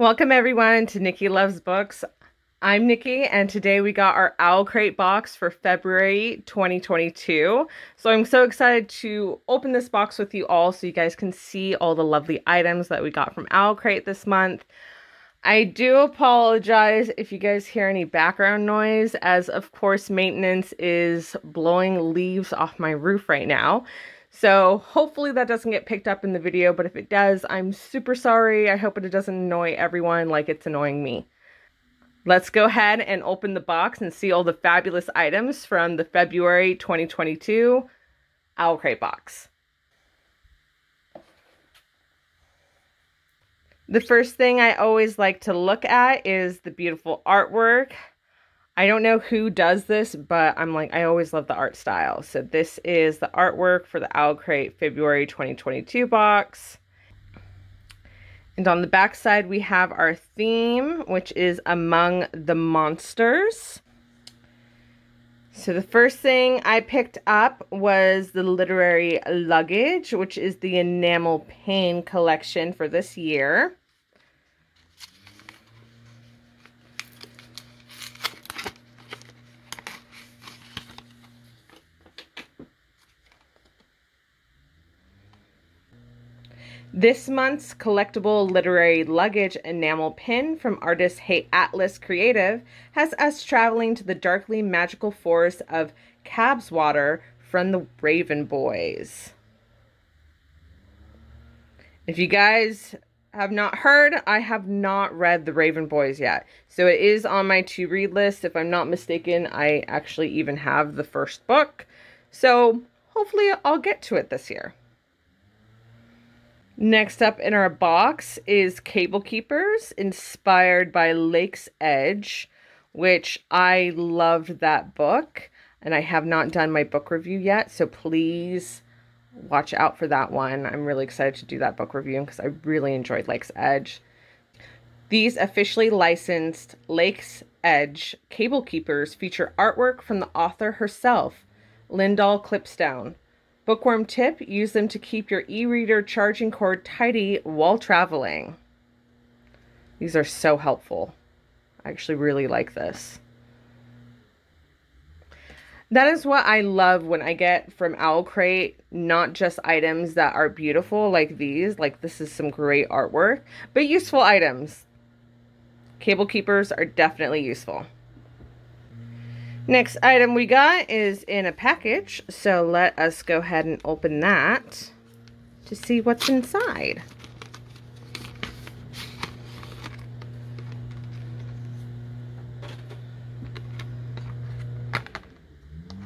Welcome everyone to Nikki Loves Books. I'm Nikki and today we got our Owlcrate box for February 2022. So I'm so excited to open this box with you all so you guys can see all the lovely items that we got from Owlcrate this month. I do apologize if you guys hear any background noise, as of course maintenance is blowing leaves off my roof right now. So hopefully that doesn't get picked up in the video, but if it does, I'm super sorry. I hope it doesn't annoy everyone like it's annoying me. Let's go ahead and open the box and see all the fabulous items from the February 2022 Owlcrate box. The first thing I always like to look at is the beautiful artwork. I don't know who does this, but I always love the art style. So this is the artwork for the Owlcrate February 2022 box. And on the back side, we have our theme, which is Among the Monsters. So the first thing I picked up was the literary Luggage, which is the enamel pain collection for this year. This month's collectible literary Luggage enamel pin from artist Hey Atlas Creative has us traveling to the darkly magical forest of Cabswater from the Raven Boys. If you guys have not heard, I have not read the Raven Boys yet. So it is on my to-read list. If I'm not mistaken, I actually even have the first book. So hopefully I'll get to it this year. Next up in our box is Cable Keepers, inspired by Lake's Edge, which I loved that book, and I have not done my book review yet, so please watch out for that one. I'm really excited to do that book review because I really enjoyed Lake's Edge. These officially licensed Lake's Edge Cable Keepers feature artwork from the author herself, Lyndall Clipstone. Bookworm tip, use them to keep your e-reader charging cord tidy while traveling. These are so helpful. I actually really like this. That is what I love when I get from Owlcrate, not just items that are beautiful like these, like this is some great artwork, but useful items. Cable keepers are definitely useful. Next item we got is in a package, so let us go ahead and open that to see what's inside.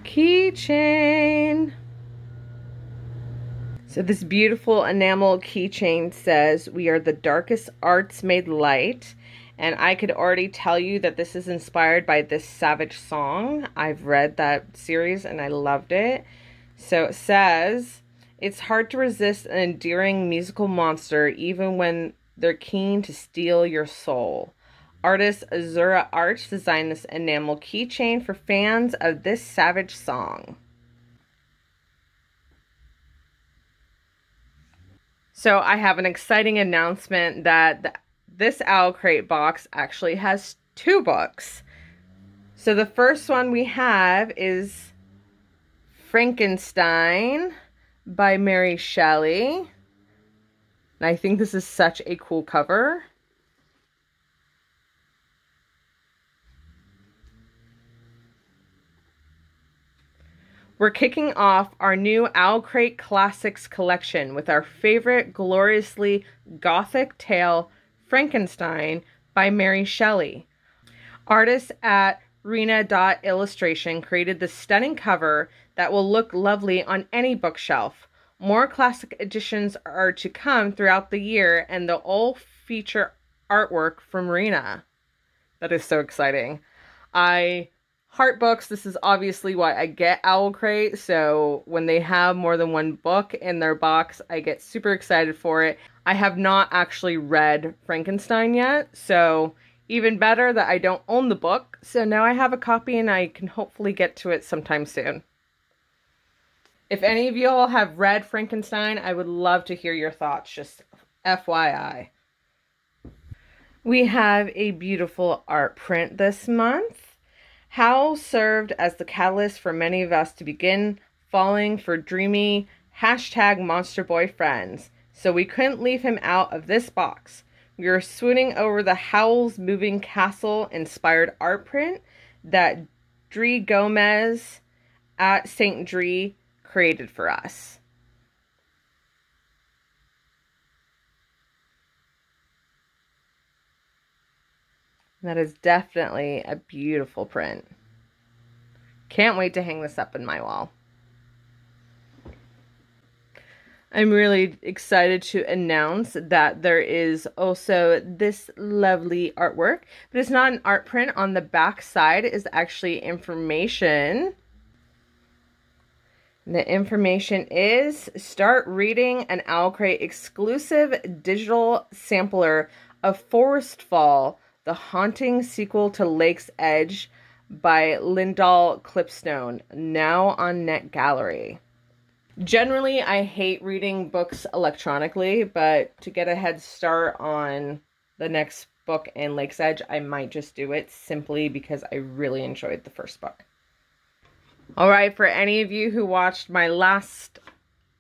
Keychain. So this beautiful enamel keychain says, "We are the darkest arts made light." And I could already tell you that this is inspired by this Savage song. I've read that series and I loved it. So it says, "It's hard to resist an endearing musical monster even when they're keen to steal your soul." Artist Azura Arch designed this enamel keychain for fans of this Savage song. So I have an exciting announcement that this Owlcrate box actually has two books. So the first one we have is Frankenstein by Mary Shelley. And I think this is such a cool cover. We're kicking off our new Owlcrate Classics collection with our favorite gloriously gothic tale, Frankenstein by Mary Shelley. Artists at Rena.Illustration created this stunning cover that will look lovely on any bookshelf. More classic editions are to come throughout the year, and they'll all feature artwork from Rena. That is so exciting. Heart books, this is obviously why I get Owlcrate, so when they have more than one book in their box, I get super excited for it. I have not actually read Frankenstein yet, so even better that I don't own the book, so now I have a copy and I can hopefully get to it sometime soon. If any of you all have read Frankenstein, I would love to hear your thoughts, just FYI. We have a beautiful art print this month. Howl served as the catalyst for many of us to begin falling for dreamy #monster boyfriends, so we couldn't leave him out of this box. We are swooning over the Howl's Moving Castle inspired art print that Dree Gomez at St. Dree created for us. That is definitely a beautiful print. Can't wait to hang this up in my wall. I'm really excited to announce that there is also this lovely artwork, but it's not an art print. On the back side is actually information. The information is start reading an Owlcrate exclusive digital sampler of Forest Fall, the haunting sequel to Lake's Edge by Lyndall Clipstone, now on Net Gallery. Generally, I hate reading books electronically, but to get a head start on the next book in Lake's Edge, I might just do it simply because I really enjoyed the first book. All right, for any of you who watched my last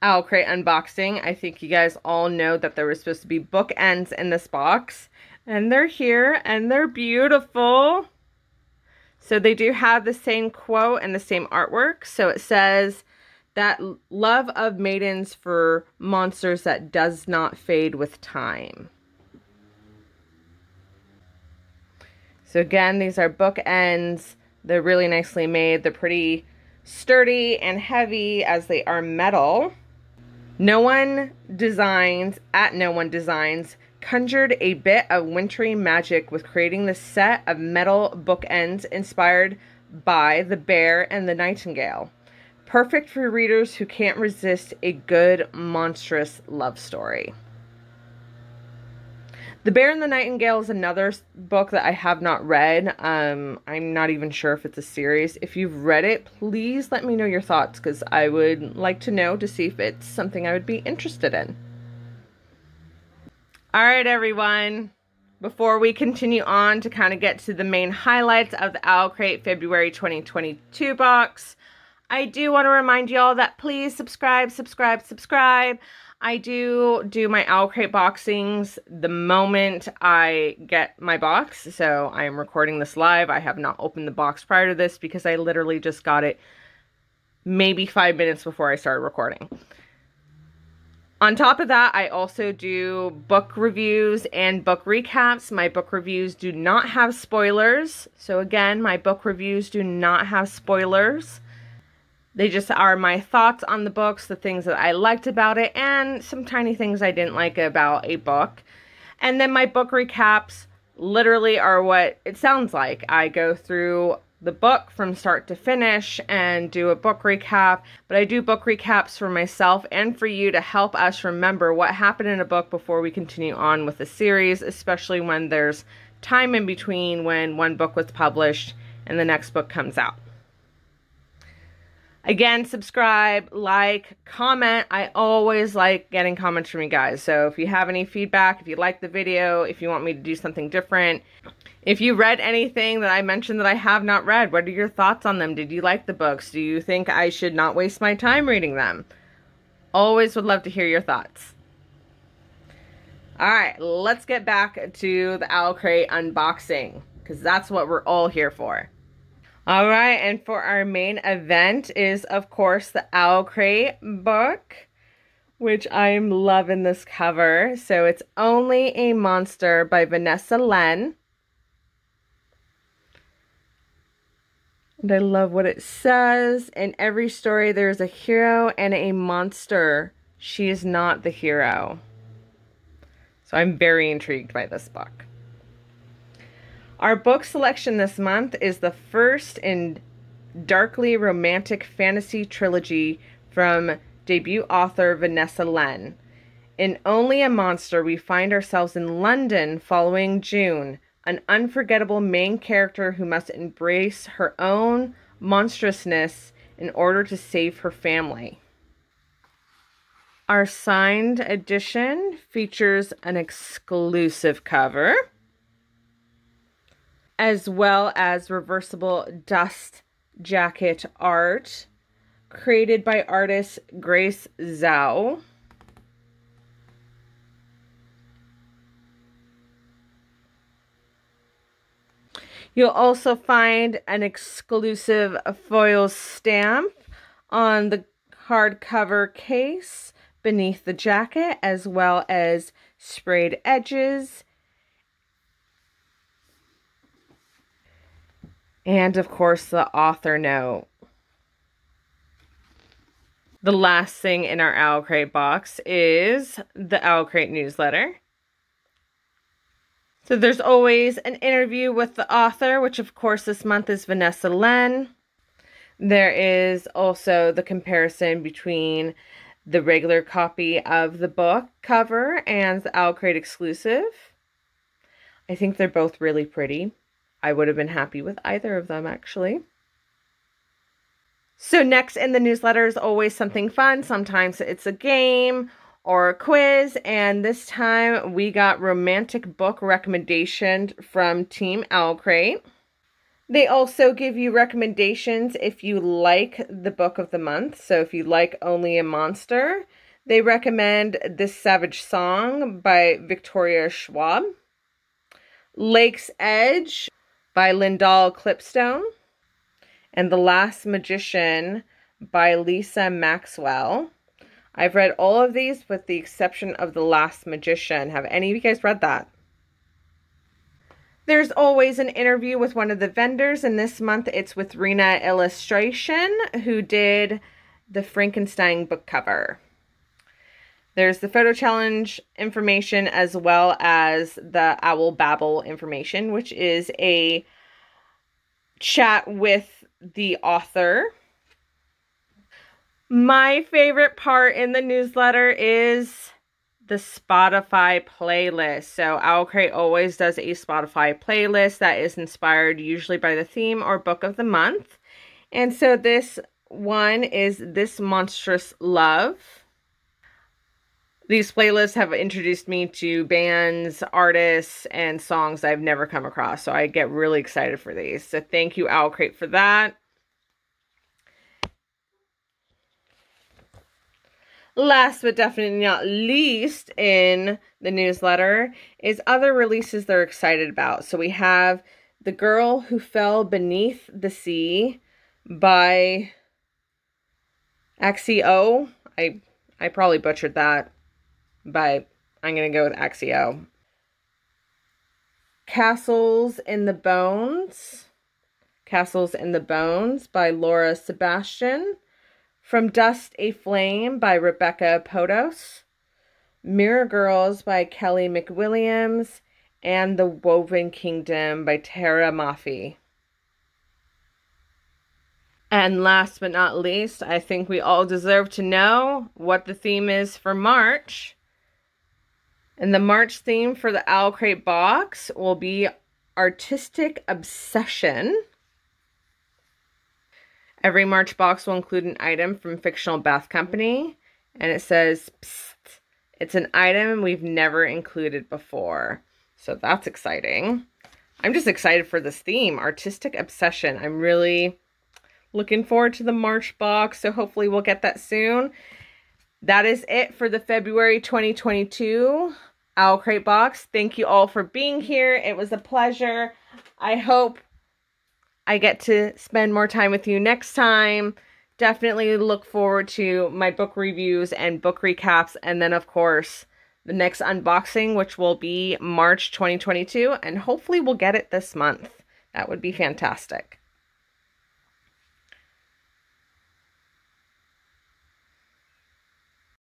Owlcrate unboxing, I think you guys all know that there was supposed to be bookends in this box. And they're here, and they're beautiful. So they do have the same quote and the same artwork. So it says that love of maidens for monsters that does not fade with time. So again, these are bookends. They're really nicely made. They're pretty sturdy and heavy as they are metal. No One Designs conjured a bit of wintry magic with creating this set of metal bookends inspired by the bear and the nightingale. Perfect for readers who can't resist a good monstrous love story. The Bear and the Nightingale is another book that I have not read. I'm not even sure if it's a series. If you've read it, please let me know your thoughts, because I would like to know to see if it's something I would be interested in. All right, everyone. Before we continue on to kind of get to the main highlights of the Owlcrate February 2022 box, I do want to remind y'all that please subscribe. I do my Owlcrate boxings the moment I get my box. So I am recording this live. I have not opened the box prior to this because I literally just got it maybe 5 minutes before I started recording. On top of that, I also do book reviews and book recaps. My book reviews do not have spoilers. So again, my book reviews do not have spoilers. They just are my thoughts on the books, the things that I liked about it, and some tiny things I didn't like about a book. And then my book recaps literally are what it sounds like. I go through the book from start to finish and do a book recap, but I do book recaps for myself and for you to help us remember what happened in a book before we continue on with the series, especially when there's time in between when one book was published and the next book comes out. Again, subscribe, like, comment. I always like getting comments from you guys. So if you have any feedback, if you like the video, if you want me to do something different, if you read anything that I mentioned that I have not read, what are your thoughts on them? Did you like the books? Do you think I should not waste my time reading them? Always would love to hear your thoughts. All right, let's get back to the Owlcrate unboxing, because that's what we're all here for. All right, and for our main event is, of course, the Owlcrate book, which I'm loving this cover. So it's Only a Monster by Vanessa Len. And I love what it says. In every story, there's a hero and a monster. She is not the hero. So I'm very intrigued by this book. Our book selection this month is the first in darkly romantic fantasy trilogy from debut author Vanessa Len. In Only a Monster, we find ourselves in London following June, an unforgettable main character who must embrace her own monstrousness in order to save her family. Our signed edition features an exclusive cover. as well as reversible dust jacket art created by artist Grace Zhao. You'll also find an exclusive foil stamp on the hardcover case beneath the jacket, as well as sprayed edges. And of course, the author note. The last thing in our Owlcrate box is the Owlcrate Newsletter. So there's always an interview with the author, which of course this month is Vanessa Len. There is also the comparison between the regular copy of the book cover and the Owlcrate exclusive. I think they're both really pretty. I would have been happy with either of them, actually. So next in the newsletter is always something fun. Sometimes it's a game or a quiz, and this time we got romantic book recommendation from Team Owlcrate. They also give you recommendations if you like the book of the month. So if you like Only a Monster, they recommend This Savage Song by Victoria Schwab, Lake's Edge by Lyndall Clipstone, and The Last Magician by Lisa Maxwell. I've read all of these with the exception of The Last Magician. Have any of you guys read that? There's always an interview with one of the vendors, and this month it's with Rena Illustration, who did the Frankenstein book cover. There's the photo challenge information as well as the Owl Babble information, which is a chat with the author. My favorite part in the newsletter is the Spotify playlist. So Owlcrate always does a Spotify playlist that is inspired usually by the theme or book of the month. And so this one is This Monstrous Love. These playlists have introduced me to bands, artists, and songs I've never come across. So I get really excited for these. So thank you, Owlcrate, for that. Last but definitely not least in the newsletter is other releases they're excited about. So we have The Girl Who Fell Beneath the Sea by Axio. I probably butchered that, but I'm going to go with Axio. Castles in the Bones by Laura Sebastian. From Dust a Flame by Rebecca Podos, Mirror Girls by Kelly McWilliams, and The Woven Kingdom by Tara Maffei. And last but not least, I think we all deserve to know what the theme is for March. And the March theme for the Owlcrate box will be Artistic Obsession. Every March box will include an item from Fictional Bath Company, and it says, "Psst, it's an item we've never included before." So that's exciting. I'm just excited for this theme, Artistic Obsession. I'm really looking forward to the March box, so hopefully we'll get that soon. That is it for the February 2022 Owlcrate box. Thank you all for being here. It was a pleasure. I hope I get to spend more time with you next time. Definitely look forward to my book reviews and book recaps. And then, of course, the next unboxing, which will be March 2022. And hopefully we'll get it this month. That would be fantastic.